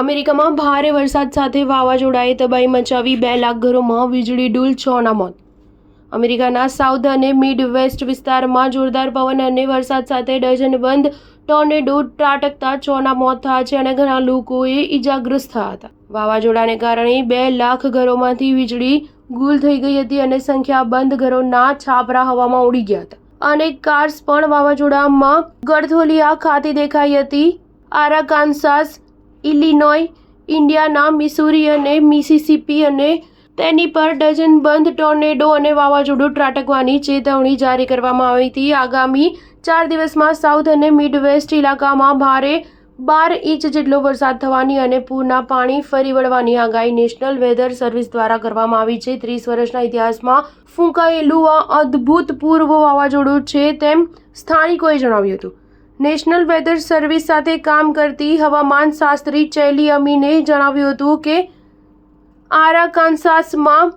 અમેરિકામાં ભારે વરસાદ સાથે વાવાઝોડાએ તબાહી મચાવી 2 લાખ ઘરોમાં વીજળી ડૂલ, 6ના મોત. અમેરિકાના સાઉથ અને મિડ વેસ્ટ વિસ્તારમાં જોરદાર પવન અને વરસાદ સાથે ડઝનબંધ ટોર્નેડો ત્રાટકતા 6ના મોત થયા છે અને ઘણા લોકોએ ઈજાગ્રસ્ત થયા હતા. વાવાઝોડાને કારણે 2 લાખ ઘરોમાંથી વીજળી ગુલ થઈ ગઈ હતી અને સંખ્યાબંધ ઘરોના છાપરા હવામાં ઉડી ગયા હતા. અનેક કાર્સ પણ વાવાઝોડામાં ગળથોલિયા ખાતી દેખાઈ હતી. આરાકાનસાસ, ઇલિનોય, ઇન્ડિયાના, મિસુરી અને મિસિસિપી અને તેની પર ડઝનબંધ ટોર્નેડો અને વાવાઝોડું ત્રાટકવાની ચેતવણી જારી કરવામાં આવી હતી. આગામી 4 દિવસમાં સાઉથ અને મિડવેસ્ટ ઇલાકામાં ભારે 12 ઇંચ જેટલો વરસાદ થવાની અને પૂરના પાણી ફરી વળવાની આગાહી નેશનલ વેધર સર્વિસ દ્વારા કરવામાં આવી છે. 30 વર્ષના ઇતિહાસમાં ફૂંકાયેલું આ અભૂતપૂર્વ વાવાઝોડું છે તેમ સ્થાનિકોએ જણાવ્યું હતું. નેશનલ વેધર સર્વિસ સાથે કામ કરતી હવામાન શાસ્ત્રી ચેલી અમીને જણાવ્યું હતું કે આરાકાનસાસમાં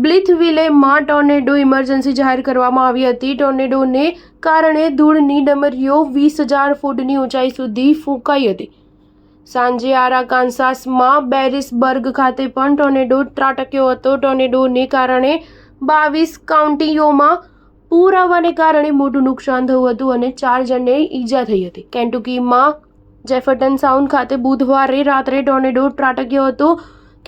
બ્લિથવિલેમાં ટોર્નેડો ઇમરજન્સી જાહેર કરવામાં આવી હતી. ટોર્નેડોને કારણે ધૂળની ડમરીઓ 20,000 ફૂટની ઊંચાઈ સુધી ફૂંકાઈ હતી. સાંજે આરાકાનસાસમાં બેરિસબર્ગ ખાતે પણ ટોર્નેડો ત્રાટક્યો હતો. ટોર્નેડોને કારણે 22 કાઉન્ટીઓમાં પૂર આવવાને કારણે મોટું નુકસાન થયું હતું અને 4 જણને ઈજા થઈ હતી. કેન્ટુકીમાં જેફરટન સાઉન્ડ ખાતે બુધવારે રાત્રે ટોર્નેડો ત્રાટક્યો હતો.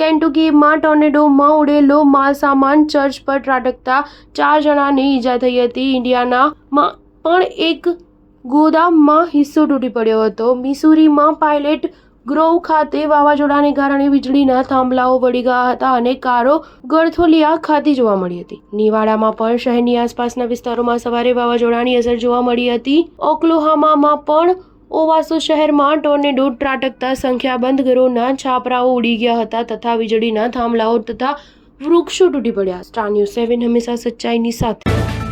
કેન્ટુકીમાં ટોર્નેડોમાં ઉડેલો માલસામાન ચર્ચ પર ત્રાટકતા 4 જણાને ઈજા થઈ હતી. ઇન્ડિયાનામાં પણ એક ગોદામમાં હિસ્સો તૂટી પડ્યો હતો. મિસુરીમાં પાયલેટ ગ્રોવ ખાતે વાવાઝોડાને કારણે વીજળીના થાંભલાઓ વળી ગયા હતા અને કારો ગળથોલિયા ખાતી જોવા મળી હતી. નિવાડામાં પણ શહેરની આસપાસના વિસ્તારોમાં સવારે વાવાઝોડાની અસર જોવા મળી હતી. ઓક્લાહોમામાં પણ ઓવાસો શહેરમાં ટોર્નેડો ત્રાટકતા સંખ્યાબંધ ઘરોના છાપરાઓ ઉડી ગયા હતા તથા વીજળીના થાંભલાઓ તથા વૃક્ષો તૂટી પડ્યા. સ્ટાર ન્યૂઝ 7 હંમેશા સચ્ચાઈની સાથે.